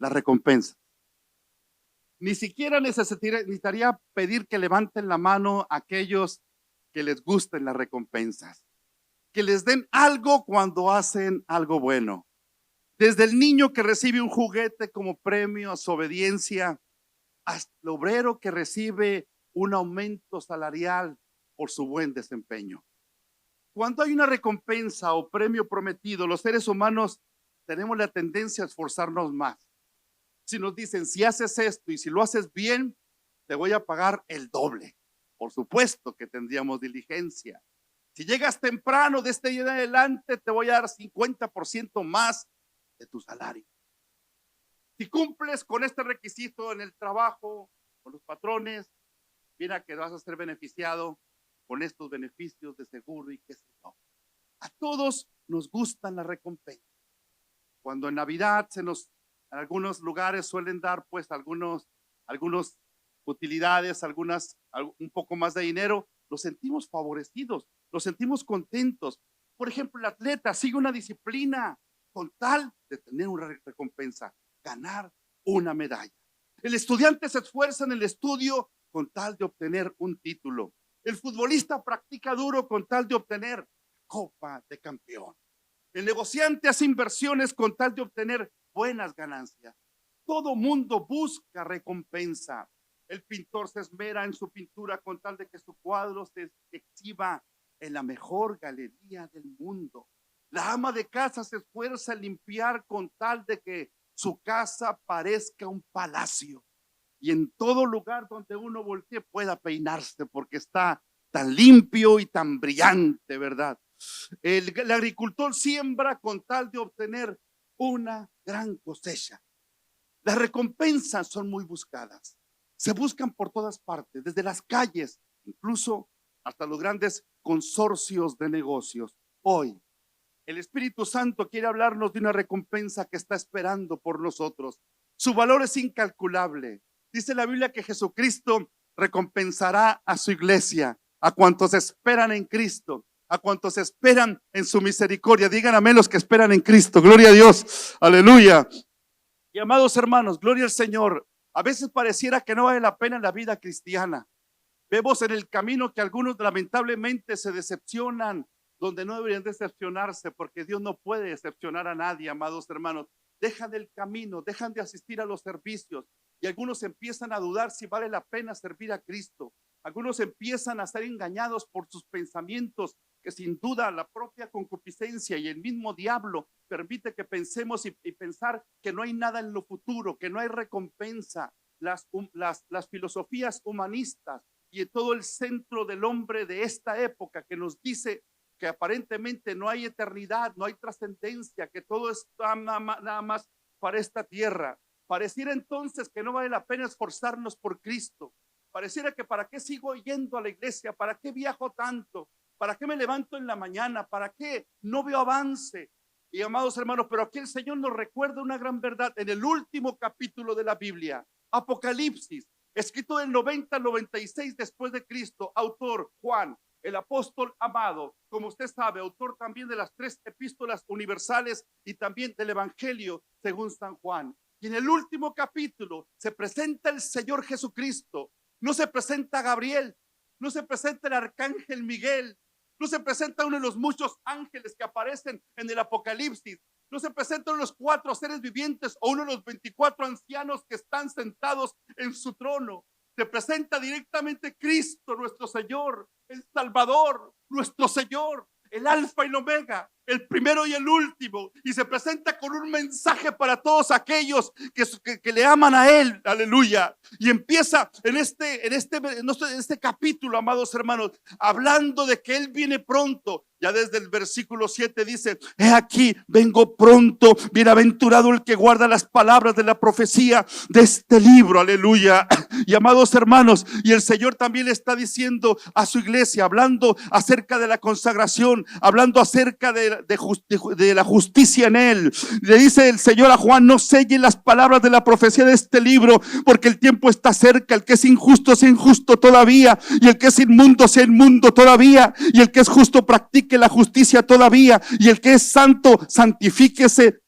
las recompensas. Ni siquiera necesitaría pedir que levanten la mano a aquellos que les gusten las recompensas, que les den algo cuando hacen algo bueno. Desde el niño que recibe un juguete como premio a su obediencia, hasta el obrero que recibe un aumento salarial por su buen desempeño. Cuando hay una recompensa o premio prometido, los seres humanos tenemos la tendencia a esforzarnos más. Si nos dicen, si haces esto y si lo haces bien, te voy a pagar el doble. Por supuesto que tendríamos diligencia. Si llegas temprano de este día en adelante, te voy a dar 50% más de tu salario. Si cumples con este requisito en el trabajo, con los patrones, mira que vas a ser beneficiado con estos beneficios de seguro y qué sé yo. A todos nos gustan las recompensas. Cuando en Navidad en algunos lugares suelen dar pues algunas utilidades, un poco más de dinero, los sentimos favorecidos, los sentimos contentos. Por ejemplo, el atleta sigue una disciplina con tal de tener una recompensa, ganar una medalla. El estudiante se esfuerza en el estudio con tal de obtener un título. El futbolista practica duro con tal de obtener Copa de Campeón. El negociante hace inversiones con tal de obtener buenas ganancias. Todo mundo busca recompensa. El pintor se esmera en su pintura con tal de que su cuadro se exhiba en la mejor galería del mundo. La ama de casa se esfuerza en limpiar con tal de que su casa parezca un palacio. Y en todo lugar donde uno voltee pueda peinarse porque está tan limpio y tan brillante, ¿verdad? El agricultor siembra con tal de obtener una gran cosecha. Las recompensas son muy buscadas. Se buscan por todas partes, desde las calles, incluso hasta los grandes consorcios de negocios. Hoy, el Espíritu Santo quiere hablarnos de una recompensa que está esperando por nosotros. Su valor es incalculable. Dice la Biblia que Jesucristo recompensará a su iglesia, a cuantos esperan en Cristo, a cuantos esperan en su misericordia. Digan amén los que esperan en Cristo. Gloria a Dios. Aleluya. Y amados hermanos, gloria al Señor. A veces pareciera que no vale la pena la vida cristiana. Vemos en el camino que algunos lamentablemente se decepcionan donde no deberían decepcionarse, porque Dios no puede decepcionar a nadie, amados hermanos. Dejan el camino, dejan de asistir a los servicios y algunos empiezan a dudar si vale la pena servir a Cristo. Algunos empiezan a ser engañados por sus pensamientos, que sin duda la propia concupiscencia y el mismo diablo permite que pensemos y pensar que no hay nada en lo futuro, que no hay recompensa. Las filosofías humanistas y todo el centro del hombre de esta época que nos dice que aparentemente no hay eternidad, no hay trascendencia, que todo está nada más para esta tierra. Pareciera entonces que no vale la pena esforzarnos por Cristo. Pareciera que para qué sigo yendo a la iglesia, para qué viajo tanto, para qué me levanto en la mañana, para qué no veo avance. Y amados hermanos, pero aquí el Señor nos recuerda una gran verdad en el último capítulo de la Biblia, Apocalipsis, escrito del 90 al 96 después de Cristo, autor Juan, el apóstol amado, como usted sabe, autor también de las 3 epístolas universales y también del Evangelio según San Juan. Y en el último capítulo se presenta el Señor Jesucristo. No se presenta Gabriel, no se presenta el arcángel Miguel, no se presenta uno de los muchos ángeles que aparecen en el Apocalipsis, no se presenta uno de los 4 seres vivientes o uno de los 24 ancianos que están sentados en su trono. Se presenta directamente Cristo, nuestro Señor, el Salvador, nuestro Señor, el Alfa y el Omega, el primero y el último, y se presenta con un mensaje para todos aquellos que le aman a Él, aleluya. Y empieza en este capítulo, amados hermanos, hablando de que Él viene pronto. Ya desde el versículo 7 dice: he aquí, vengo pronto, bienaventurado el que guarda las palabras de la profecía de este libro, aleluya. Y amados hermanos, y el Señor también le está diciendo a su iglesia, hablando acerca de la consagración, hablando acerca de la justicia en Él. Le dice el Señor a Juan: no sellen las palabras de la profecía de este libro, porque el tiempo está cerca. El que es injusto sea injusto todavía, y el que es inmundo sea inmundo todavía, y el que es justo practique la justicia todavía, y el que es santo santifíquese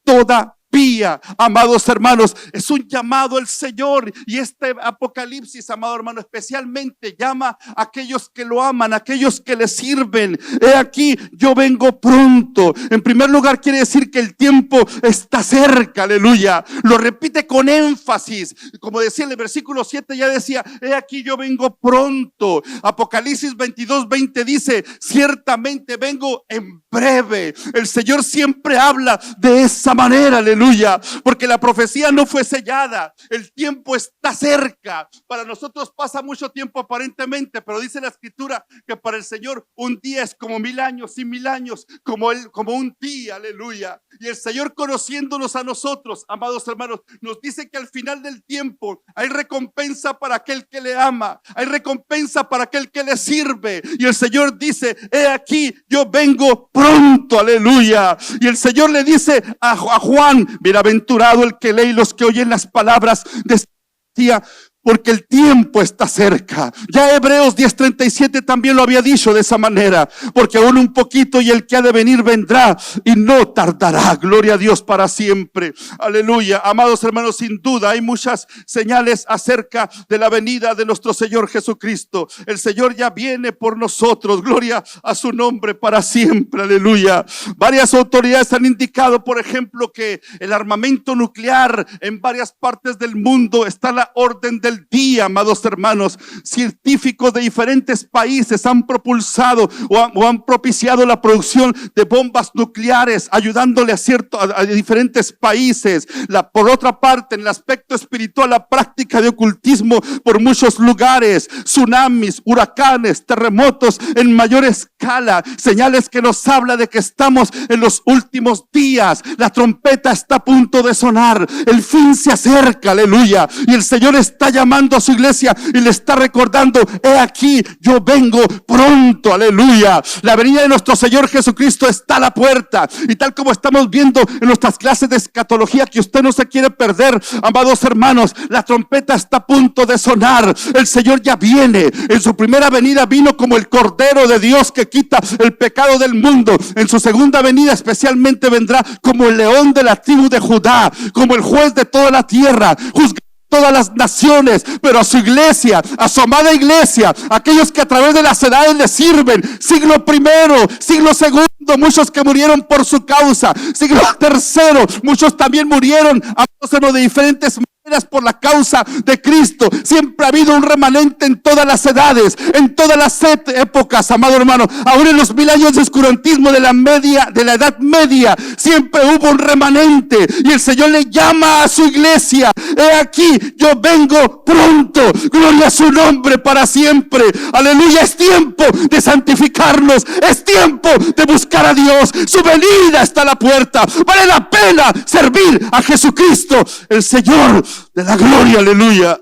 impía. Amados hermanos, es un llamado el Señor, y este Apocalipsis, amado hermano, especialmente llama a aquellos que lo aman, a aquellos que le sirven. He aquí, yo vengo pronto. En primer lugar, quiere decir que el tiempo está cerca, aleluya. Lo repite con énfasis, como decía en el versículo 7, ya decía, he aquí, yo vengo pronto. Apocalipsis 22:20 dice, ciertamente vengo en breve. El Señor siempre habla de esa manera, aleluya, porque la profecía no fue sellada. El tiempo está cerca. Para nosotros pasa mucho tiempo aparentemente, pero dice la escritura que para el Señor un día es como 1000 años, y 1000 años como un día, aleluya. Y el Señor, conociéndonos a nosotros, amados hermanos, nos dice que al final del tiempo hay recompensa para aquel que le ama, hay recompensa para aquel que le sirve. Y el Señor dice, he aquí, yo vengo pronto, aleluya. Y el Señor le dice a Juan, bienaventurado el que lee y los que oyen las palabras de este día, porque el tiempo está cerca. Ya Hebreos 10:37 también lo había dicho de esa manera, porque aún un poquito y el que ha de venir vendrá y no tardará. Gloria a Dios para siempre, aleluya. Amados hermanos, sin duda hay muchas señales acerca de la venida de nuestro Señor Jesucristo. El Señor ya viene por nosotros, gloria a su nombre para siempre, aleluya. Varias autoridades han indicado, por ejemplo, que el armamento nuclear en varias partes del mundo está a la orden del día, amados hermanos. Científicos de diferentes países han propulsado o han propiciado la producción de bombas nucleares, ayudándole a diferentes países. Por otra parte, en el aspecto espiritual, la práctica de ocultismo por muchos lugares, tsunamis, huracanes, terremotos en mayor escala, señales que nos habla de que estamos en los últimos días. La trompeta está a punto de sonar, el fin se acerca, aleluya, y el Señor está llamando a su iglesia y le está recordando, he aquí, yo vengo pronto, aleluya. La venida de nuestro Señor Jesucristo está a la puerta, y tal como estamos viendo en nuestras clases de escatología, que usted no se quiere perder, amados hermanos, la trompeta está a punto de sonar. El Señor ya viene. En su primera venida vino como el Cordero de Dios que quita el pecado del mundo. En su segunda venida especialmente vendrá como el león de la tribu de Judá, como el juez de toda la tierra, juzgando todas las naciones, pero a su iglesia, a su amada iglesia, aquellos que a través de las edades le sirven, siglo primero, siglo segundo, muchos que murieron por su causa, siglo tercero, muchos también murieron de diferentes maneras por la causa de Cristo. Siempre ha habido un remanente en todas las edades, en todas las épocas, amado hermano. Ahora en los 1000 años de oscurantismo de la Edad Media, siempre hubo un remanente, y el Señor le llama a su iglesia, he aquí, yo vengo pronto, gloria a su nombre para siempre, aleluya. Es tiempo de santificarnos, es tiempo de buscar a Dios, su venida está a la puerta. Vale la pena servir a Jesucristo, el Señor de la gloria, aleluya.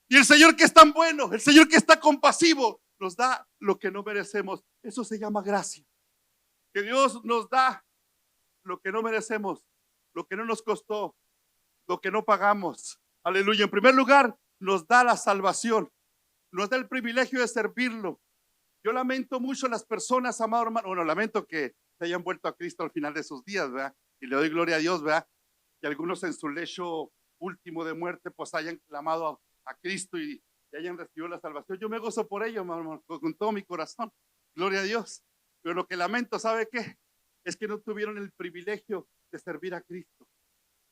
Y el Señor que es tan bueno, el Señor que está compasivo, nos da lo que no merecemos. Eso se llama gracia. Que Dios nos da lo que no merecemos, lo que no nos costó, lo que no pagamos, aleluya. En primer lugar, nos da la salvación, nos da el privilegio de servirlo. Yo lamento mucho las personas, amado hermano, bueno, lamento que se hayan vuelto a Cristo al final de sus días, ¿verdad? Y le doy gloria a Dios, ¿verdad? Que algunos en su lecho último de muerte pues hayan clamado a Cristo y hayan recibido la salvación. Yo me gozo por ello, hermano, con todo mi corazón, gloria a Dios. Pero lo que lamento, ¿sabe qué? Es que no tuvieron el privilegio de servir a Cristo,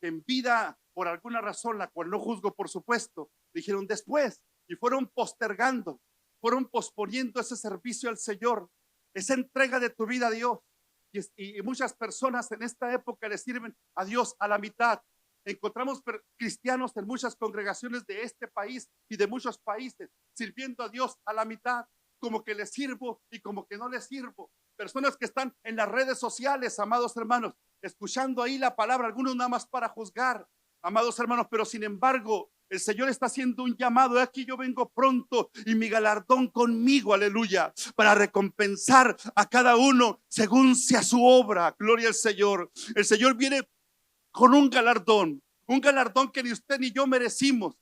que en vida, por alguna razón, la cual no juzgo, por supuesto, dijeron después, y fueron postergando, fueron posponiendo ese servicio al Señor, esa entrega de tu vida a Dios. Y muchas personas en esta época le sirven a Dios a la mitad. Encontramos cristianos en muchas congregaciones de este país y de muchos países sirviendo a Dios a la mitad, como que le sirvo y como que no le sirvo. Personas que están en las redes sociales, amados hermanos, escuchando ahí la palabra, algunos nada más para juzgar, amados hermanos, pero sin embargo el Señor está haciendo un llamado. Aquí yo vengo pronto y mi galardón conmigo, aleluya, para recompensar a cada uno según sea su obra. Gloria al Señor. El Señor viene con un galardón que ni usted ni yo merecimos.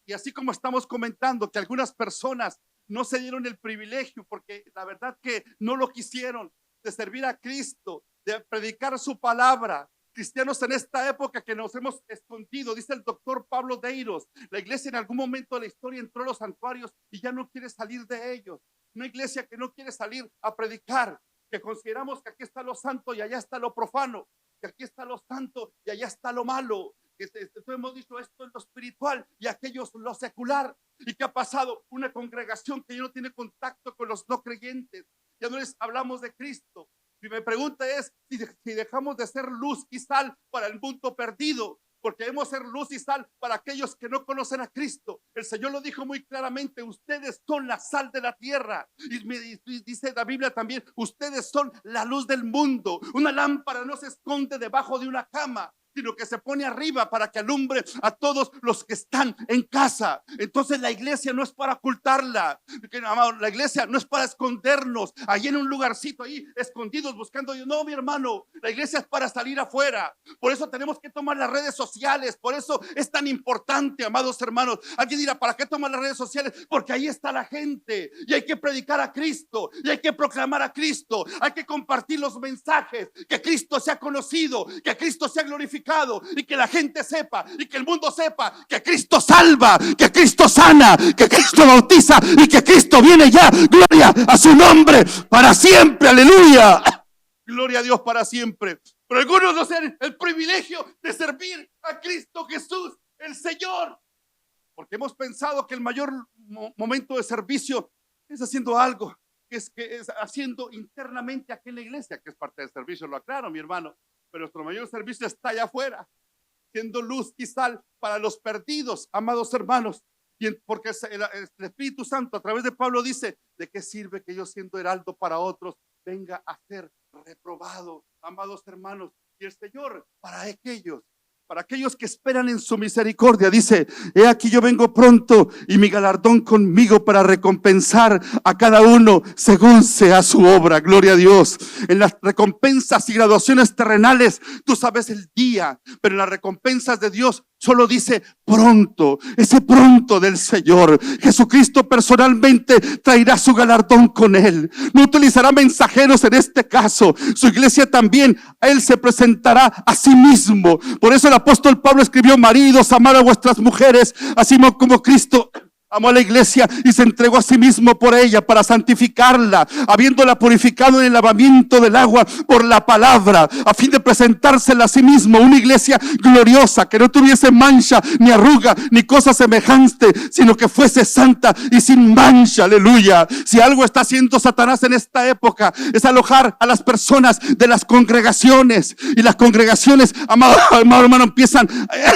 Y así como estamos comentando que algunas personas no se dieron el privilegio, porque la verdad que no lo quisieron, de servir a Cristo, de predicar su palabra, cristianos en esta época que nos hemos escondido. Dice el doctor Pablo Deiros, la iglesia en algún momento de la historia entró a los santuarios y ya no quiere salir de ellos. Una iglesia que no quiere salir a predicar, que consideramos que aquí está lo santo y allá está lo profano, que aquí está lo santo y allá está lo malo, que hemos dicho esto en lo espiritual y aquellos lo secular. ¿Y qué ha pasado? Una congregación que ya no tiene contacto con los no creyentes, ya no les hablamos de Cristo. Y mi pregunta es si dejamos de ser luz y sal para el mundo perdido, porque debemos ser luz y sal para aquellos que no conocen a Cristo. El Señor lo dijo muy claramente: ustedes son la sal de la tierra. Y dice la Biblia también: ustedes son la luz del mundo. Una lámpara no se esconde debajo de una cama, sino que se pone arriba para que alumbre a todos los que están en casa. Entonces la iglesia no es para ocultarla, la iglesia no es para escondernos ahí en un lugarcito ahí escondidos buscando. No, mi hermano, la iglesia es para salir afuera. Por eso tenemos que tomar las redes sociales. Por eso es tan importante, amados hermanos. Alguien dirá: ¿para qué tomar las redes sociales? Porque ahí está la gente y hay que predicar a Cristo y hay que proclamar a Cristo. Hay que compartir los mensajes, que Cristo sea conocido, que Cristo sea glorificado, y que la gente sepa y que el mundo sepa que Cristo salva, que Cristo sana, que Cristo bautiza y que Cristo viene ya. Gloria a su nombre para siempre, aleluya. Gloria a Dios para siempre. Pero algunos no tienen el privilegio de servir a Cristo Jesús, el Señor, porque hemos pensado que el mayor momento de servicio es haciendo algo, que es haciendo internamente aquí en la iglesia, que es parte del servicio, lo aclaro, mi hermano. Pero nuestro mayor servicio está allá afuera, siendo luz y sal para los perdidos, amados hermanos. Y porque el Espíritu Santo a través de Pablo dice: ¿de qué sirve que yo, siendo heraldo para otros, venga a ser reprobado, amados hermanos? Y el Señor para aquellos que esperan en su misericordia, dice: he aquí yo vengo pronto y mi galardón conmigo para recompensar a cada uno según sea su obra. Gloria a Dios. En las recompensas y graduaciones terrenales tú sabes el día, pero en las recompensas de Dios solo dice pronto. Ese pronto del Señor Jesucristo personalmente traerá su galardón con él. No utilizará mensajeros en este caso. Su iglesia también, a él se presentará a sí mismo. Por eso el apóstol Pablo escribió: maridos, amad a vuestras mujeres, así como Cristo amó a la iglesia y se entregó a sí mismo por ella para santificarla, habiéndola purificado en el lavamiento del agua por la palabra, a fin de presentársela a sí mismo una iglesia gloriosa, que no tuviese mancha, ni arruga, ni cosa semejante, sino que fuese santa y sin mancha. Aleluya. Si algo está haciendo Satanás en esta época, es alojar a las personas de las congregaciones, y las congregaciones, amado hermano, empiezan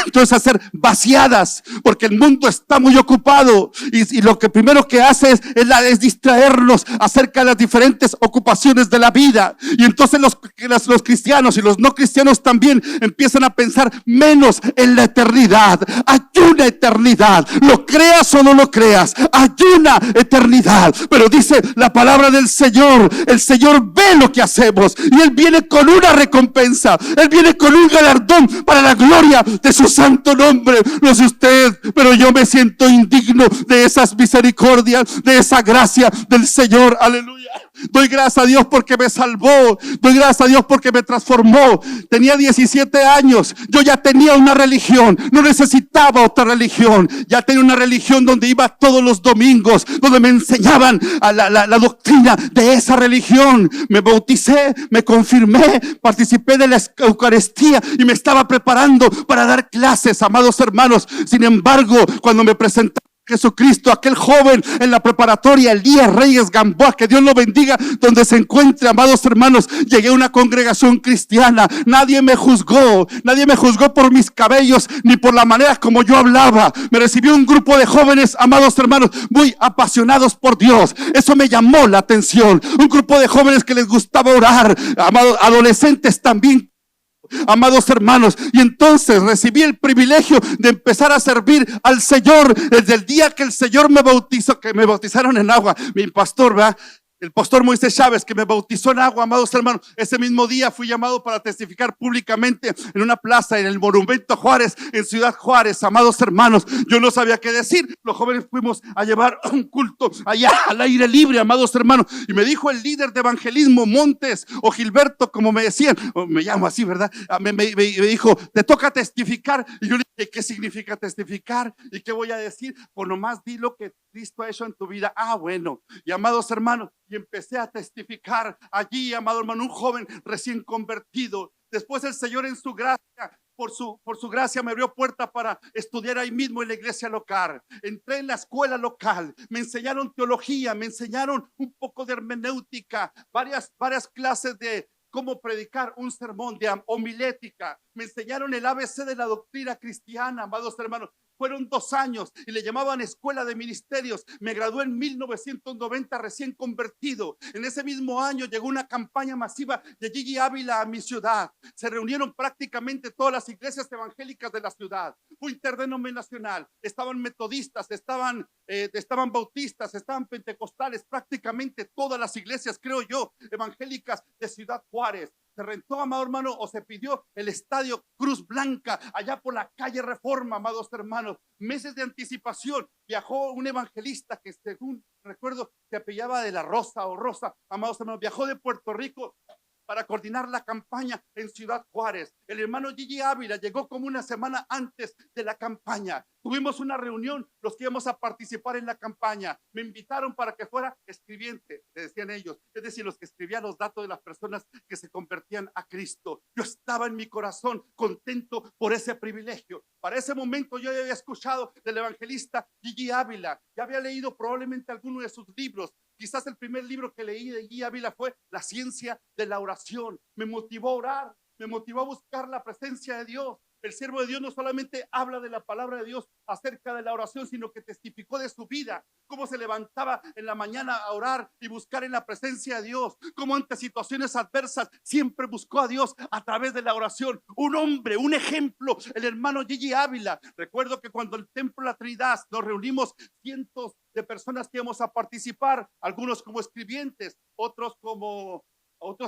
entonces a ser vaciadas, porque el mundo está muy ocupado. Y lo que primero que hace es distraernos acerca de las diferentes ocupaciones de la vida. Y entonces los cristianos y los no cristianos también empiezan a pensar menos en la eternidad. Hay una eternidad, lo creas o no lo creas, hay una eternidad. Pero dice la palabra del Señor: el Señor ve lo que hacemos y Él viene con una recompensa, Él viene con un galardón para la gloria de su santo nombre. No sé usted, pero yo me siento indigno de esas misericordias, de esa gracia del Señor. Aleluya. Doy gracias a Dios porque me salvó. Doy gracias a Dios porque me transformó. Tenía 17 años. Yo ya tenía una religión. No necesitaba otra religión. Ya tenía una religión donde iba todos los domingos, donde me enseñaban a la doctrina de esa religión. Me bauticé, me confirmé, participé de la Eucaristía y me estaba preparando para dar clases, amados hermanos. Sin embargo, cuando me presenté Jesucristo, aquel joven en la preparatoria Elías Reyes Gamboa, que Dios lo bendiga donde se encuentre, amados hermanos, llegué a una congregación cristiana. Nadie me juzgó por mis cabellos ni por la manera como yo hablaba. Me recibió un grupo de jóvenes, amados hermanos, muy apasionados por Dios. Eso me llamó la atención. Un grupo de jóvenes que les gustaba orar, amados, adolescentes también, amados hermanos. Y entonces recibí el privilegio de empezar a servir al Señor desde el día que el Señor me bautizó, que me bautizaron en agua. Mi pastor, ¿verdad? El pastor Moisés Chávez, que me bautizó en agua, amados hermanos, ese mismo día fui llamado para testificar públicamente en una plaza, en el Monumento Juárez, en Ciudad Juárez, amados hermanos. Yo no sabía qué decir. Los jóvenes fuimos a llevar un culto allá al aire libre, amados hermanos, y me dijo el líder de evangelismo, Montes o Gilberto, como me decían, me llamo así, ¿verdad? Me dijo, te toca testificar. Y yo le dije, ¿qué significa testificar? ¿Y qué voy a decir? Pues nomás di lo que Cristo ha hecho en tu vida. Ah, bueno. Y amados hermanos, y empecé a testificar allí, amado hermano, un joven recién convertido. Después el Señor en su gracia, por su gracia me abrió puerta para estudiar ahí mismo en la iglesia local. Entré en la escuela local, me enseñaron teología, me enseñaron un poco de hermenéutica, varias clases de cómo predicar un sermón de homilética. Me enseñaron el ABC de la doctrina cristiana, amados hermanos. Fueron 2 años y le llamaban Escuela de Ministerios. Me gradué en 1990 recién convertido. En ese mismo año llegó una campaña masiva de Gigi Ávila a mi ciudad. Se reunieron prácticamente todas las iglesias evangélicas de la ciudad. Fue interdenominacional. Estaban metodistas, estaban bautistas, estaban pentecostales, prácticamente todas las iglesias, creo yo, evangélicas de Ciudad Juárez. Se rentó, amado hermano, o se pidió el estadio Cruz Blanca, allá por la calle Reforma, amados hermanos. Meses de anticipación, viajó un evangelista que, según recuerdo, se apellidaba de la Rosa o Rosa, amados hermanos, viajó de Puerto Rico para coordinar la campaña en Ciudad Juárez. El hermano Gigi Ávila llegó como una semana antes de la campaña. Tuvimos una reunión, los que íbamos a participar en la campaña. Me invitaron para que fuera escribiente, le decían ellos, es decir, los que escribían los datos de las personas que se convertían a Cristo. Yo estaba en mi corazón contento por ese privilegio. Para ese momento yo ya había escuchado del evangelista Gigi Ávila, ya había leído probablemente alguno de sus libros. Quizás el primer libro que leí de Gigi Ávila fue La ciencia de la oración. Me motivó a orar, me motivó a buscar la presencia de Dios. El siervo de Dios no solamente habla de la palabra de Dios acerca de la oración, sino que testificó de su vida, cómo se levantaba en la mañana a orar y buscar en la presencia de Dios, cómo ante situaciones adversas siempre buscó a Dios a través de la oración. Un hombre, un ejemplo, el hermano Gigi Ávila. Recuerdo que cuando el Templo de la Trinidad nos reunimos cientos de personas que íbamos a participar, algunos como escribientes, otros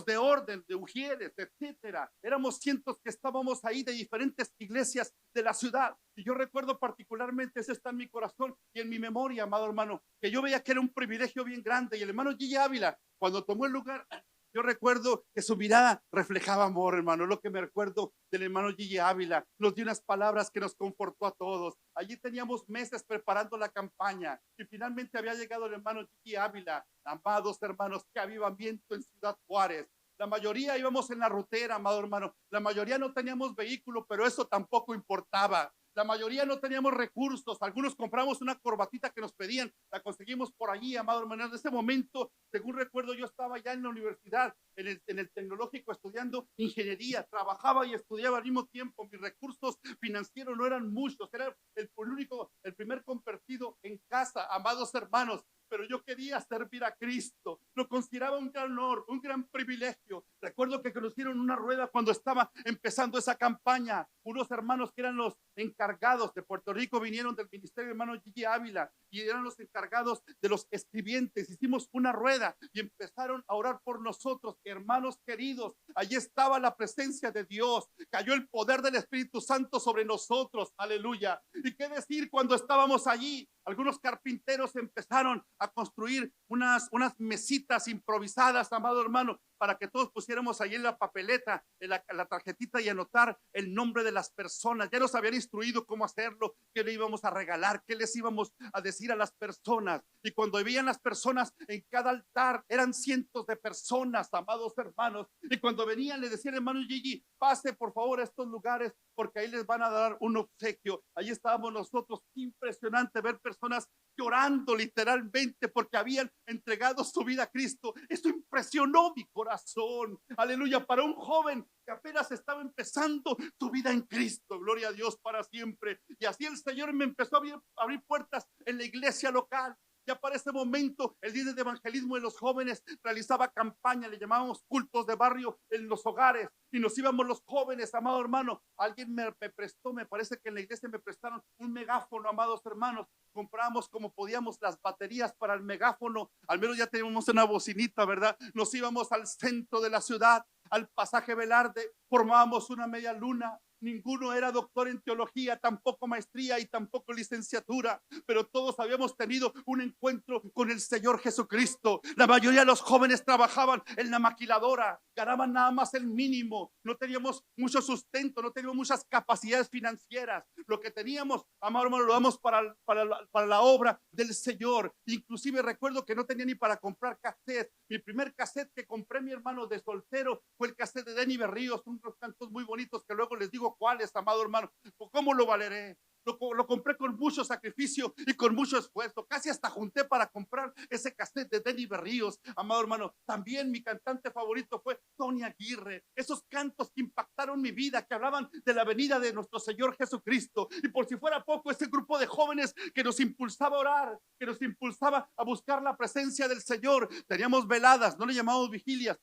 de orden, de ujieres, etcétera. Éramos cientos que estábamos ahí de diferentes iglesias de la ciudad. Y yo recuerdo particularmente, ese está en mi corazón y en mi memoria, amado hermano, que yo veía que era un privilegio bien grande. Y el hermano Gigi Ávila, cuando tomó el lugar, yo recuerdo que su mirada reflejaba amor, hermano. Lo que me recuerdo del hermano Gigi Ávila, nos dio unas palabras que nos confortó a todos. Allí teníamos meses preparando la campaña y finalmente había llegado el hermano Gigi Ávila. Amados hermanos, qué avivamiento en Ciudad Juárez. La mayoría íbamos en la rutera, amado hermano. La mayoría no teníamos vehículo, pero eso tampoco importaba. La mayoría no teníamos recursos. Algunos compramos una corbatita que nos pedían, la conseguimos por allí, amado hermano. En ese momento, según recuerdo, yo estaba ya en la universidad, en el tecnológico, estudiando ingeniería. Trabajaba y estudiaba al mismo tiempo. Mis recursos financieros no eran muchos. Era el primer convertido en casa, amados hermanos. Pero yo quería servir a Cristo. Lo consideraba un gran honor, un gran privilegio. Recuerdo que conocieron una rueda cuando estaba empezando esa campaña. Unos hermanos que eran los encargados de Puerto Rico vinieron del ministerio, hermano Gigi Ávila, y eran los encargados de los escribientes. Hicimos una rueda y empezaron a orar por nosotros, hermanos queridos. Allí estaba la presencia de Dios. Cayó el poder del Espíritu Santo sobre nosotros. Aleluya. ¿Y qué decir cuando estábamos allí? Algunos carpinteros empezaron a construir unas mesitas improvisadas, amado hermano, para que todos pusiéramos ahí en la papeleta, en la tarjetita, y anotar el nombre de las personas. Ya nos habían instruido cómo hacerlo, qué le íbamos a regalar, qué les íbamos a decir a las personas. Y cuando veían las personas en cada altar, eran cientos de personas, amados hermanos. Y cuando venían, le decían, hermano Gigi, pase por favor a estos lugares, porque ahí les van a dar un obsequio. Ahí estábamos nosotros. Impresionante ver personas llorando literalmente porque habían entregado su vida a Cristo. Esto impresionó mi corazón. Aleluya, para un joven que apenas estaba empezando su vida en Cristo. Gloria a Dios para siempre. Y así el Señor me empezó a abrir puertas en la iglesia local. Ya para ese momento, el líder de evangelismo de los jóvenes realizaba campaña, le llamábamos cultos de barrio en los hogares, y nos íbamos los jóvenes, amado hermano. Alguien me prestó, me parece que en la iglesia me prestaron un megáfono, amados hermanos. Comprábamos como podíamos las baterías para el megáfono, al menos ya teníamos una bocinita, ¿verdad? Nos íbamos al centro de la ciudad, al pasaje Velarde, formábamos una media luna. Ninguno era doctor en teología, tampoco maestría y tampoco licenciatura, pero todos habíamos tenido un encuentro con el Señor Jesucristo. La mayoría de los jóvenes trabajaban en la maquiladora, ganaban nada más el mínimo, no teníamos mucho sustento, no teníamos muchas capacidades financieras. Lo que teníamos, amado hermano, lo damos para la obra del Señor. Inclusive recuerdo que no tenía ni para comprar cassette. Mi primer cassette que compré, mi hermano, de soltero fue el cassette de Denny Berríos, unos cantos muy bonitos que luego les digo cuáles, amado hermano. ¿Cómo lo valeré? Lo compré con mucho sacrificio y con mucho esfuerzo. Casi hasta junté para comprar ese cassette de Denny Berríos, amado hermano. También mi cantante favorito fue Tony Aguirre. Esos cantos que impactaron mi vida, que hablaban de la venida de nuestro Señor Jesucristo. Y por si fuera poco, ese grupo de jóvenes que nos impulsaba a orar, que nos impulsaba a buscar la presencia del Señor. Teníamos veladas, no le llamamos vigilias,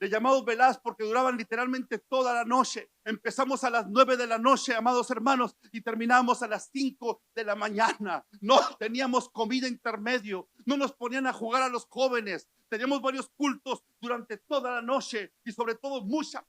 le llamamos veladas porque duraban literalmente toda la noche. Empezamos a las 9 de la noche, amados hermanos, y terminamos a las 5 de la mañana. No teníamos comida intermedio, no nos ponían a jugar a los jóvenes. Teníamos varios cultos durante toda la noche y sobre todo mucha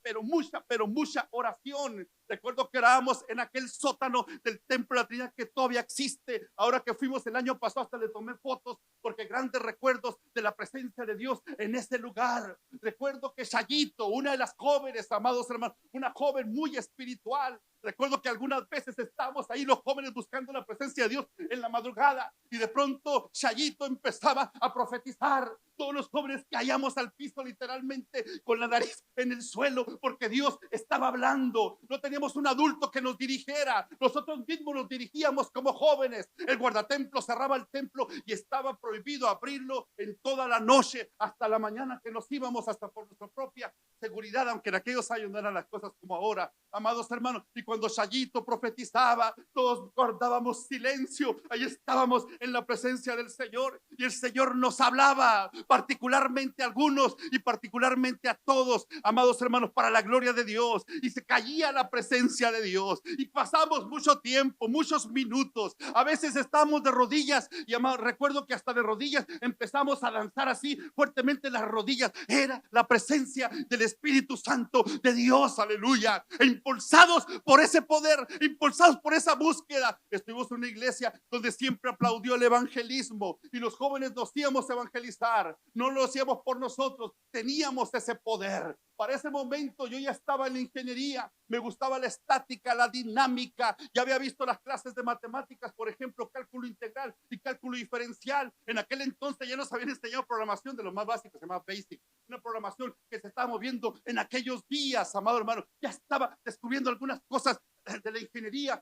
oración. Recuerdo que orábamos en aquel sótano del Templo de la Trinidad que todavía existe. Ahora que fuimos el año pasado hasta le tomé fotos porque grandes recuerdos de la presencia de Dios en ese lugar. Recuerdo que Chayito, una de las jóvenes, amados hermanos, una joven muy espiritual. Recuerdo que algunas veces estábamos ahí los jóvenes buscando la presencia de Dios en la madrugada y de pronto Chayito empezaba a profetizar. Todos los jóvenes caíamos al piso literalmente con la nariz en el suelo porque Dios estaba hablando. No teníamos un adulto que nos dirigiera, nosotros mismos nos dirigíamos como jóvenes. El guardatemplo cerraba el templo y estaba prohibido abrirlo en toda la noche hasta la mañana que nos íbamos, hasta por nuestra propia seguridad, aunque en aquellos años no eran las cosas como ahora, amados hermanos. Y cuando Chayito profetizaba, todos guardábamos silencio. Ahí estábamos en la presencia del Señor y el Señor nos hablaba, particularmente a algunos y particularmente a todos, amados hermanos, para la gloria de Dios. Y se caía la presencia de Dios y pasamos mucho tiempo, muchos minutos. A veces estábamos de rodillas y, amados, recuerdo que hasta de rodillas empezamos a danzar así fuertemente las rodillas. Era la presencia del Espíritu Santo de Dios, aleluya. E impulsados por ese poder, impulsados por esa búsqueda, estuvimos en una iglesia donde siempre aplaudió el evangelismo y los jóvenes nos íbamos a evangelizar. No lo hacíamos por nosotros, teníamos ese poder. Para ese momento yo ya estaba en la ingeniería, me gustaba la estática, la dinámica, ya había visto las clases de matemáticas, por ejemplo, cálculo integral y cálculo diferencial. En aquel entonces ya nos habían enseñado programación de lo más básico, se llama Basic, una programación que se estaba moviendo en aquellos días, amado hermano. Ya estaba descubriendo algunas cosas de la ingeniería,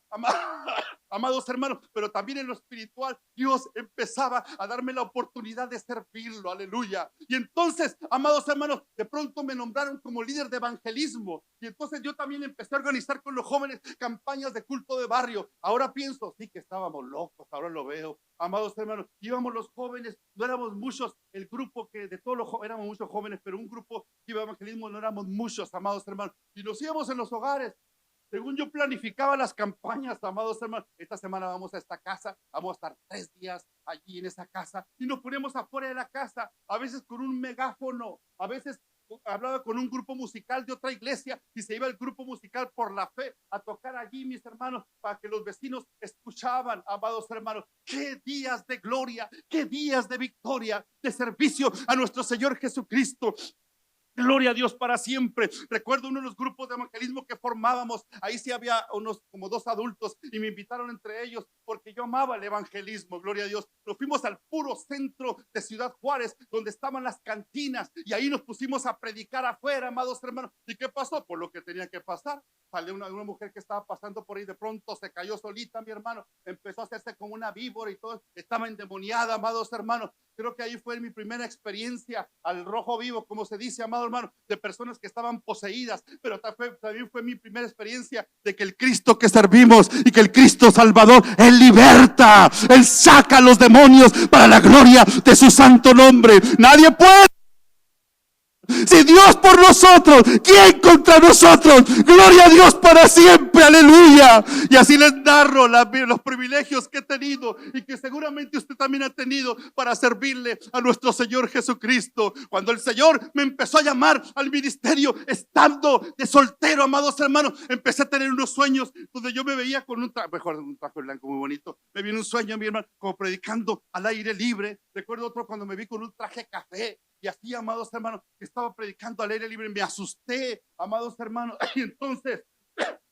amados hermanos, pero también en lo espiritual Dios empezaba a darme la oportunidad de servirlo, aleluya. Y entonces, amados hermanos, de pronto me nombraron como líder de evangelismo y entonces yo también empecé a organizar con los jóvenes campañas de culto de barrio. Ahora pienso, sí que estábamos locos, ahora lo veo, amados hermanos. Íbamos los jóvenes, no éramos muchos, el grupo que de todos los jóvenes, éramos muchos jóvenes, pero un grupo que iba a evangelismo no éramos muchos, amados hermanos, y nos íbamos en los hogares. Según yo planificaba las campañas, amados hermanos, esta semana vamos a esta casa, vamos a estar 3 días allí en esa casa y nos ponemos afuera de la casa, a veces con un megáfono, a veces hablaba con un grupo musical de otra iglesia y se iba el grupo musical por la fe a tocar allí, mis hermanos, para que los vecinos escuchaban, amados hermanos. Qué días de gloria, qué días de victoria, de servicio a nuestro Señor Jesucristo. Gloria a Dios para siempre. Recuerdo uno de los grupos de evangelismo que formábamos. Ahí sí había unos como 2 adultos y me invitaron entre ellos porque yo amaba el evangelismo. Gloria a Dios. Nos fuimos al puro centro de Ciudad Juárez, donde estaban las cantinas, y ahí nos pusimos a predicar afuera, amados hermanos. ¿Y qué pasó? Por lo que tenía que pasar. Salió una mujer que estaba pasando por ahí, de pronto se cayó solita, mi hermano. Empezó a hacerse como una víbora y todo. Estaba endemoniada, amados hermanos. Creo que ahí fue mi primera experiencia al rojo vivo, como se dice, amado hermano, de personas que estaban poseídas, pero también fue mi primera experiencia de que el Cristo que servimos y que el Cristo Salvador, Él liberta, Él saca a los demonios para la gloria de su santo nombre. Nadie puede. Si Dios por nosotros, ¿quién contra nosotros? Gloria a Dios para siempre, aleluya. Y así les narro los privilegios que he tenido y que seguramente usted también ha tenido para servirle a nuestro Señor Jesucristo. Cuando el Señor me empezó a llamar al ministerio, estando de soltero, amados hermanos, empecé a tener unos sueños donde yo me veía con un traje blanco muy bonito. Me vino un sueño, mi hermano, como predicando al aire libre. Recuerdo otro cuando me vi con un traje café. Y así, amados hermanos, que estaba predicando al aire libre, me asusté, amados hermanos. Y entonces,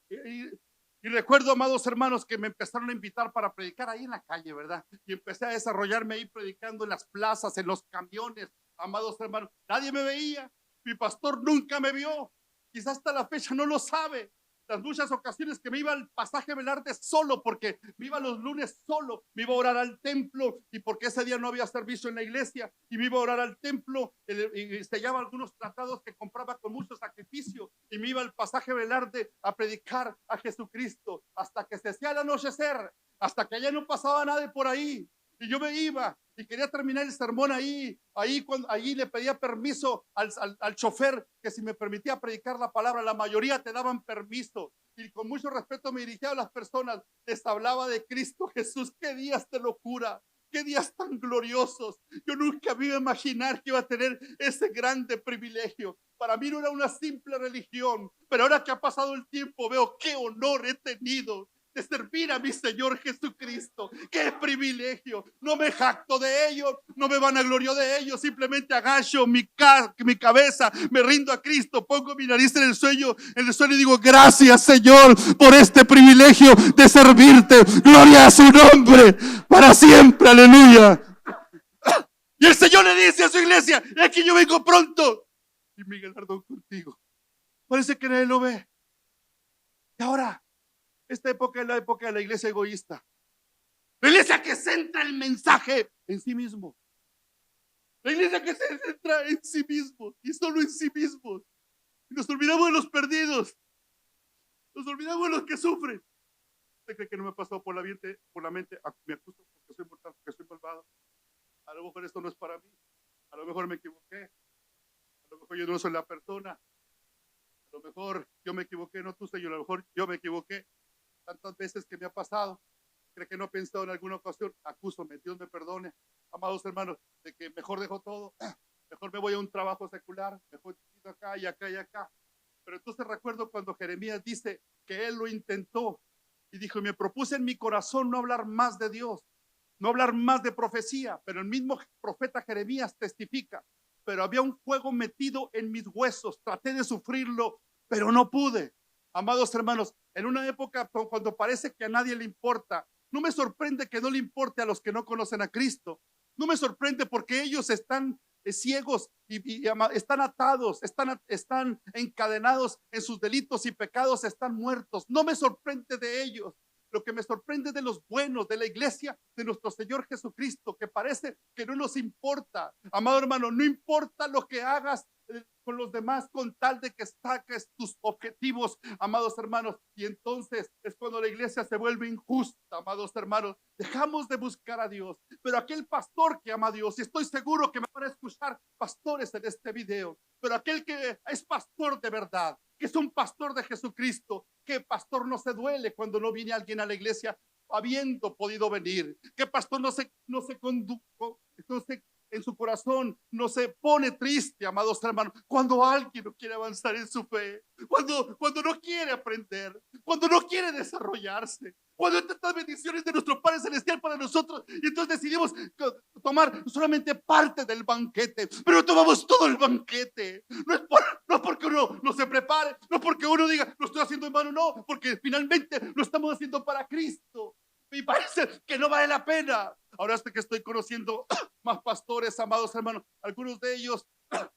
y recuerdo, amados hermanos, que me empezaron a invitar para predicar ahí en la calle, ¿verdad? Y empecé a desarrollarme ahí predicando en las plazas, en los camiones, amados hermanos. Nadie me veía, mi pastor nunca me vio, quizás hasta la fecha no lo sabe. Las muchas ocasiones que me iba al pasaje Velarde solo, porque me iba los lunes solo, me iba a orar al templo, y porque ese día no había servicio en la iglesia, y me iba a orar al templo, y sellaba algunos tratados que compraba con mucho sacrificio, y me iba al pasaje Velarde a predicar a Jesucristo, hasta que se hacía el anochecer, hasta que ya no pasaba nadie por ahí. Y yo me iba y quería terminar el sermón ahí le pedía permiso al chofer, que si me permitía predicar la palabra. La mayoría te daban permiso, y con mucho respeto me dirigía a las personas, les hablaba de Cristo Jesús. Qué días de locura, qué días tan gloriosos. Yo nunca me iba a imaginar que iba a tener ese grande privilegio. Para mí no era una simple religión, pero ahora que ha pasado el tiempo veo qué honor he tenido de servir a mi Señor Jesucristo. ¡Qué privilegio! No me jacto de ello, no me vanaglorio de ello, simplemente agacho mi cabeza, me rindo a Cristo, pongo mi nariz en el suelo y digo: gracias, Señor, por este privilegio de servirte. Gloria a su nombre para siempre, aleluya. Y el Señor le dice a su iglesia: es que yo vengo pronto y mi galardón contigo. Parece que nadie lo ve. Y ahora, esta época es la época de la iglesia egoísta. La iglesia que centra el mensaje en sí mismo. La iglesia que se centra en sí mismo y solo en sí mismo. Y nos olvidamos de los perdidos. Nos olvidamos de los que sufren. ¿Usted cree que no me ha pasado por la mente? Me acuso porque soy mortal, porque soy malvado. A lo mejor esto no es para mí. A lo mejor me equivoqué. A lo mejor yo no soy la persona. A lo mejor yo me equivoqué, no tú, Señor. A lo mejor yo me equivoqué. Tantas veces que me ha pasado, creo que no he pensado en alguna ocasión, acúsame, Dios me perdone, amados hermanos, de que mejor dejo todo, mejor me voy a un trabajo secular, mejor acá y acá y acá. Pero entonces recuerdo cuando Jeremías dice que él lo intentó y dijo: me propuse en mi corazón no hablar más de Dios, no hablar más de profecía, pero el mismo profeta Jeremías testifica: pero había un fuego metido en mis huesos, traté de sufrirlo, pero no pude. Amados hermanos, en una época cuando parece que a nadie le importa, no me sorprende que no le importe a los que no conocen a Cristo. No me sorprende, porque ellos están ciegos y están atados, están encadenados en sus delitos y pecados, están muertos. No me sorprende de ellos. Lo que me sorprende de los buenos, de la iglesia de nuestro Señor Jesucristo, que parece que no nos importa. Amado hermano, no importa lo que hagas con los demás, con tal de que saques tus objetivos, amados hermanos. Y entonces es cuando la iglesia se vuelve injusta, amados hermanos. Dejamos de buscar a Dios. Pero aquel pastor que ama a Dios, y estoy seguro que me van a escuchar pastores en este video, pero aquel que es pastor de verdad, que es un pastor de Jesucristo, que pastor no se duele cuando no viene alguien a la iglesia habiendo podido venir, que pastor no se en su corazón no se pone triste, amados hermanos, cuando alguien no quiere avanzar en su fe, cuando no quiere aprender, cuando no quiere desarrollarse, cuando hay tantas bendiciones de nuestro Padre Celestial para nosotros, y entonces decidimos tomar solamente parte del banquete, pero tomamos todo el banquete. No porque uno no se prepare, no porque uno diga lo estoy haciendo en vano, no, porque finalmente lo estamos haciendo para Cristo. Y parece que no vale la pena. Ahora hasta que estoy conociendo más pastores, amados hermanos, algunos de ellos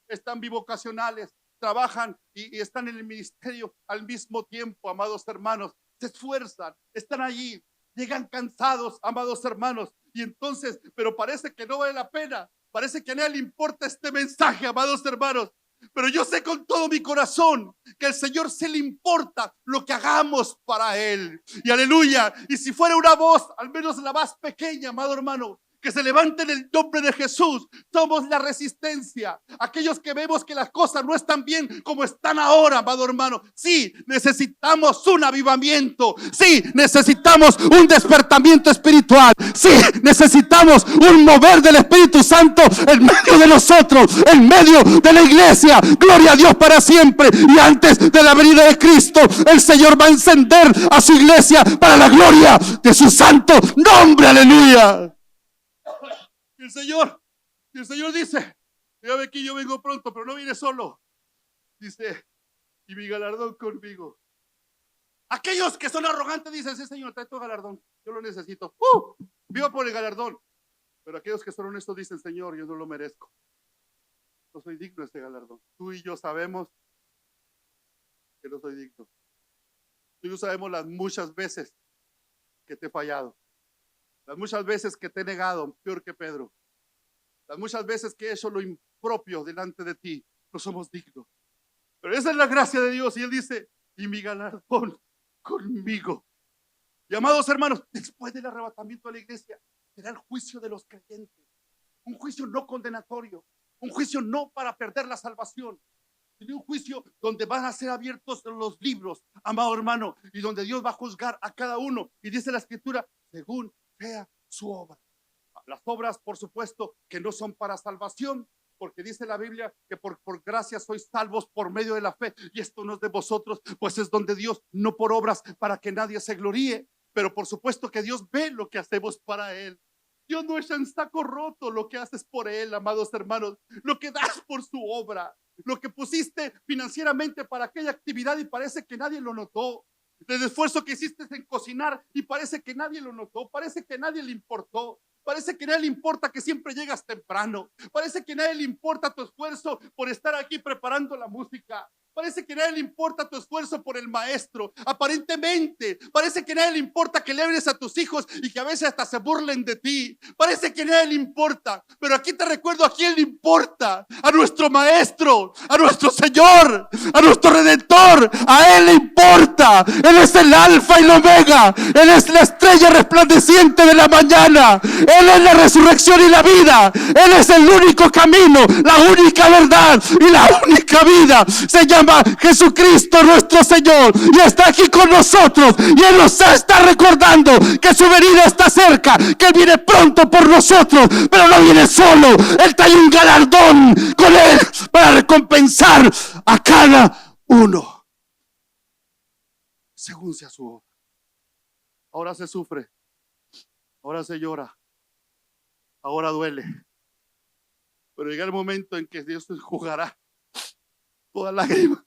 están bivocacionales, trabajan y están en el ministerio al mismo tiempo, amados hermanos, se esfuerzan, están allí, llegan cansados, amados hermanos, y entonces, pero parece que no vale la pena. Parece que a nadie le importa este mensaje, amados hermanos. Pero yo sé con todo mi corazón que al Señor se le importa lo que hagamos para Él. Y aleluya. Y si fuera una voz, al menos la más pequeña, amado hermano, que se levante en el nombre de Jesús. Somos la resistencia. Aquellos que vemos que las cosas no están bien como están ahora, amado hermano. Sí, necesitamos un avivamiento. Sí, necesitamos un despertamiento espiritual. Sí, necesitamos un mover del Espíritu Santo en medio de nosotros, en medio de la iglesia. Gloria a Dios para siempre. Y antes de la venida de Cristo, el Señor va a encender a su iglesia para la gloria de su santo nombre. Aleluya. Y el Señor dice, ya ve que yo vengo pronto, pero no viene solo. Dice, y mi galardón conmigo. Aquellos que son arrogantes dicen, sí, Señor, trae tu galardón, yo lo necesito. Viva por el galardón. Pero aquellos que son honestos dicen, Señor, yo no lo merezco. No soy digno de este galardón. Tú y yo sabemos que no soy digno. Tú y yo sabemos las muchas veces que te he fallado. Las muchas veces que te he negado, peor que Pedro. Las muchas veces que he hecho lo impropio delante de ti. No somos dignos. Pero esa es la gracia de Dios. Y Él dice, y mi galardón conmigo. Y amados hermanos, después del arrebatamiento de la iglesia, será el juicio de los creyentes. Un juicio no condenatorio. Un juicio no para perder la salvación. Sino un juicio donde van a ser abiertos los libros, amado hermano. Y donde Dios va a juzgar a cada uno. Y dice la Escritura, según sea su obra. Las obras, por supuesto, que no son para salvación, porque dice la Biblia que por gracia sois salvos por medio de la fe, y esto no es de vosotros, pues es don de Dios, no por obras para que nadie se gloríe, pero por supuesto que Dios ve lo que hacemos para Él. Dios no echa en saco roto lo que haces por Él, amados hermanos, lo que das por su obra, lo que pusiste financieramente para aquella actividad y parece que nadie lo notó. El esfuerzo que hiciste en cocinar y parece que nadie lo notó, parece que nadie le importó, parece que a nadie le importa que siempre llegas temprano, parece que a nadie le importa tu esfuerzo por estar aquí preparando la música, parece que a nadie le importa tu esfuerzo por el maestro, aparentemente, parece que a nadie le importa que le hables a tus hijos y que a veces hasta se burlen de ti, parece que a nadie le importa, pero aquí te recuerdo a quién le importa, a nuestro maestro, a nuestro Señor, a nuestro Redentor, a Él le importa. Él es el alfa y el omega, Él es la estrella resplandeciente de la mañana, Él es la resurrección y la vida, Él es el único camino, la única verdad y la única vida. Se llama Jesucristo nuestro Señor y está aquí con nosotros, y Él nos está recordando que su venida está cerca, que Él viene pronto por nosotros, pero no viene solo. Él trae un galardón con Él para recompensar a cada uno según sea su obra. Ahora se sufre, ahora se llora, ahora duele, pero llega el momento en que Dios enjugará toda lágrima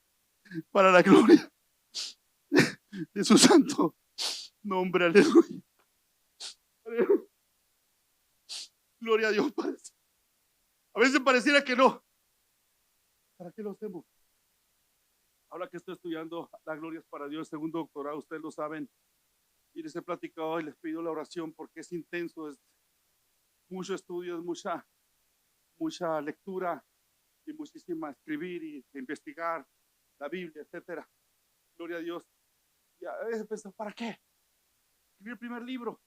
para la gloria de su santo nombre. Aleluya. Aleluya. Gloria a Dios. A veces pareciera que no. ¿Para qué lo hacemos? Ahora que estoy estudiando la gloria es para Dios, segundo doctorado, ustedes lo saben, y les he platicado y les pido la oración porque es intenso, es mucho estudio, es mucha lectura y muchísima escribir y investigar la Biblia, etcétera. Gloria a Dios. Y a veces pienso, ¿para qué? Escribir el primer libro.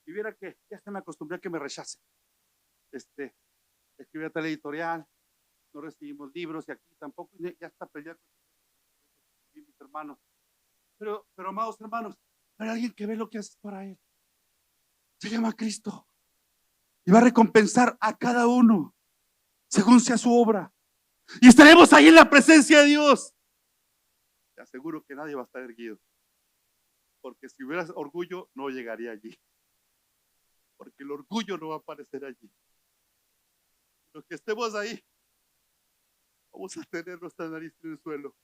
Y viera que ya se me acostumbré a que me rechacen. Escribí a tal editorial, no recibimos libros y aquí tampoco, ya está peleando mis hermanos. Pero amados hermanos, hay alguien que ve lo que haces para Él. Se llama Cristo. Y va a recompensar a cada uno según sea su obra. Y estaremos ahí en la presencia de Dios. Te aseguro que nadie va a estar erguido. Porque si hubieras orgullo, no llegaría allí. Porque el orgullo no va a aparecer allí. Los que estemos ahí, vamos a tener nuestra nariz en el suelo.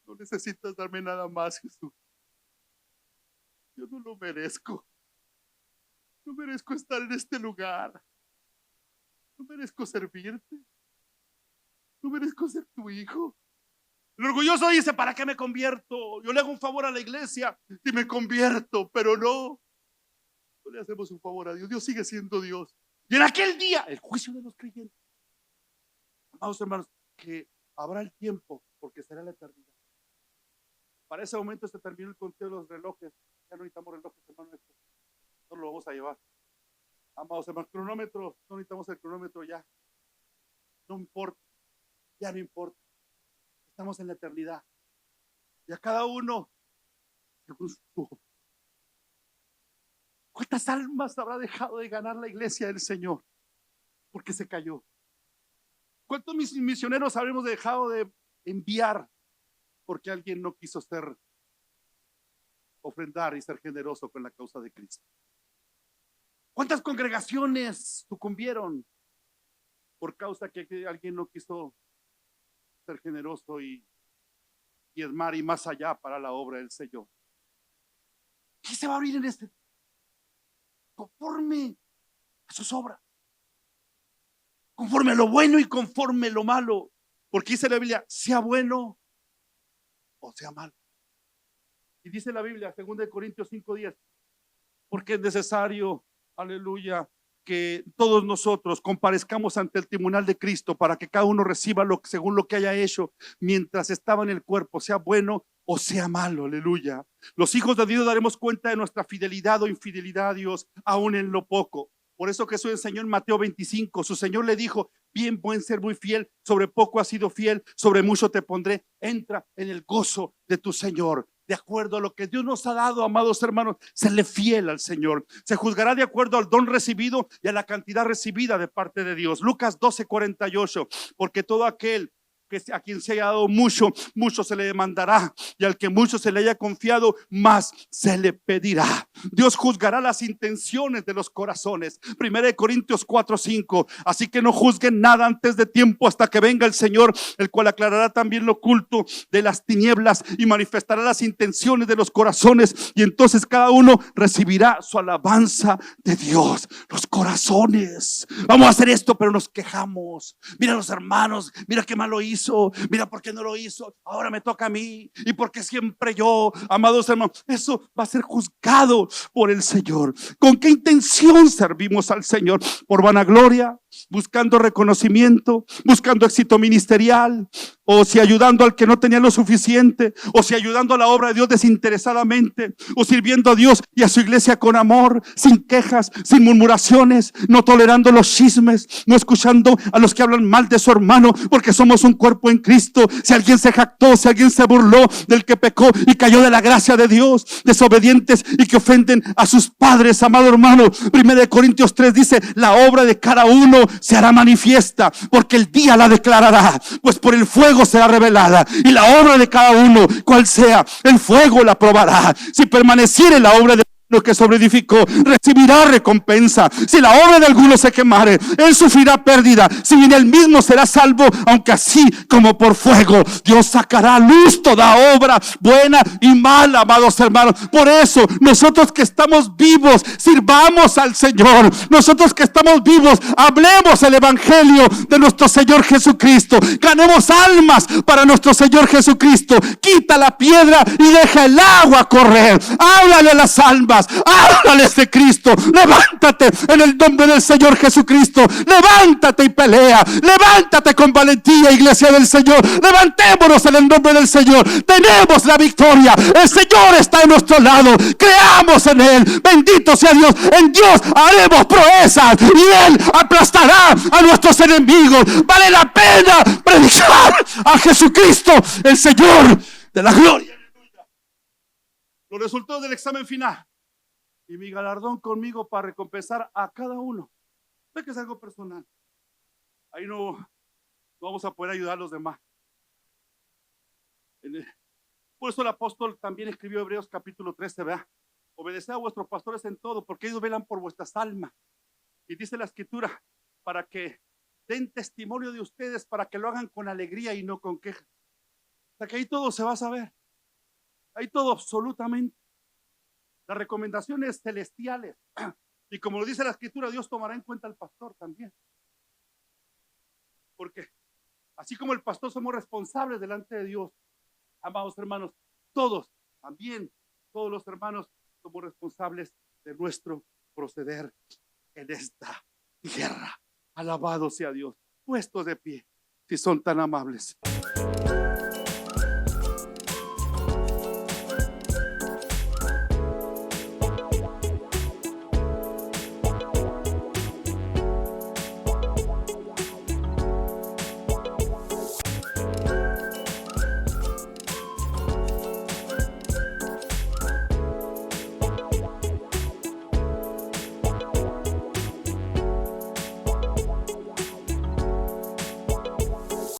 No necesitas darme nada más, Jesús. Yo no lo merezco. No merezco estar en este lugar. No merezco servirte. No merezco ser tu hijo. El orgulloso dice, ¿para qué me convierto? Yo le hago un favor a la iglesia si me convierto, pero no. No le hacemos un favor a Dios. Dios sigue siendo Dios. Y en aquel día, el juicio de los creyentes. Amados hermanos, que habrá el tiempo, porque será la eternidad. Para ese momento se terminó el conteo de los relojes. Ya no necesitamos relojes, hermano. No lo vamos a llevar. Amados hermanos, cronómetro, no necesitamos el cronómetro ya. No importa, ya no importa. Estamos en la eternidad. Y a cada uno, según su obra. ¿Cuántas almas habrá dejado de ganar la iglesia del Señor? Porque se cayó. ¿Cuántos misioneros habremos dejado de enviar porque alguien no quiso ofrendar y ser generoso con la causa de Cristo? ¿Cuántas congregaciones sucumbieron por causa que alguien no quiso ser generoso y diezmar y más allá para la obra del Señor? ¿Qué se va a abrir en este? Conforme a sus obras, conforme a lo bueno y conforme a lo malo, porque dice la Biblia, sea bueno o sea malo. Y dice la Biblia, 2 Corintios 5:10, porque es necesario, aleluya, que todos nosotros comparezcamos ante el tribunal de Cristo para que cada uno reciba según lo que haya hecho mientras estaba en el cuerpo, sea bueno o sea malo, aleluya. Los hijos de Dios daremos cuenta de nuestra fidelidad o infidelidad a Dios, aún en lo poco. Por eso Jesús enseñó en Mateo 25, su Señor le dijo, bien, buen ser muy fiel, sobre poco has sido fiel, sobre mucho te pondré, entra en el gozo de tu Señor. De acuerdo a lo que Dios nos ha dado, amados hermanos, serle fiel al Señor. Se juzgará de acuerdo al don recibido y a la cantidad recibida de parte de Dios. Lucas 12:48, porque todo aquel que a quien se haya dado mucho, mucho se le demandará, y al que mucho se le haya confiado, más se le pedirá. Dios juzgará las intenciones de los corazones. 1 Corintios 4:5, así que no juzguen nada antes de tiempo hasta que venga el Señor, el cual aclarará también lo oculto de las tinieblas y manifestará las intenciones de los corazones, y entonces cada uno recibirá su alabanza de Dios. Los corazones, vamos a hacer esto, pero nos quejamos. Mira los hermanos, mira qué mal lo hizo, mira por qué no lo hizo, ahora me toca a mí, y porque siempre yo, amados hermanos, eso va a ser juzgado por el Señor. ¿Con qué intención servimos al Señor? ¿Por vanagloria? ¿Buscando reconocimiento? ¿Buscando éxito ministerial? ¿O si ayudando al que no tenía lo suficiente? ¿O si ayudando a la obra de Dios desinteresadamente? ¿O sirviendo a Dios y a su iglesia con amor, sin quejas, sin murmuraciones, no tolerando los chismes, no escuchando a los que hablan mal de su hermano, porque somos un cuerpo en Cristo? Si alguien se jactó, si alguien se burló del que pecó y cayó de la gracia de Dios, desobedientes y que ofenden a sus padres, amado hermano, 1 Corintios 3 dice, la obra de cada uno se hará manifiesta, porque el día la declarará, pues por el fuego será revelada, y la obra de cada uno, cual sea, el fuego la probará. Si permaneciere la obra de lo que sobreedificó, recibirá recompensa. Si la obra de alguno se quemare, él sufrirá pérdida, si bien él mismo será salvo, aunque así como por fuego. Dios sacará a luz toda obra buena y mala, amados hermanos. Por eso nosotros que estamos vivos, sirvamos al Señor. Nosotros que estamos vivos, hablemos el evangelio de nuestro Señor Jesucristo. Ganemos almas para nuestro Señor Jesucristo. Quita la piedra y deja el agua correr. Háblale a las almas, háblales de Cristo. Levántate en el nombre del Señor Jesucristo. Levántate y pelea. Levántate con valentía, iglesia del Señor. Levantémonos en el nombre del Señor. Tenemos la victoria. El Señor está en nuestro lado. Creamos en Él. Bendito sea Dios. En Dios haremos proezas y Él aplastará a nuestros enemigos. Vale la pena predicar a Jesucristo, el Señor de la gloria. Los resultados del examen final y mi galardón conmigo para recompensar a cada uno. Ve que es algo personal. Ahí no vamos a poder ayudar a los demás. Por eso el apóstol también escribió Hebreos capítulo 13, ¿verdad? Obedeced a vuestros pastores en todo, porque ellos velan por vuestras almas. Y dice la escritura, para que den testimonio de ustedes, para que lo hagan con alegría y no con quejas. O sea que ahí todo se va a saber. Ahí todo absolutamente. Las recomendaciones celestiales. Y como lo dice la escritura, Dios tomará en cuenta al pastor también. Porque así como el pastor somos responsables delante de Dios, amados hermanos, todos, también todos los hermanos somos responsables de nuestro proceder en esta tierra. Alabado sea Dios. Puestos de pie, si son tan amables.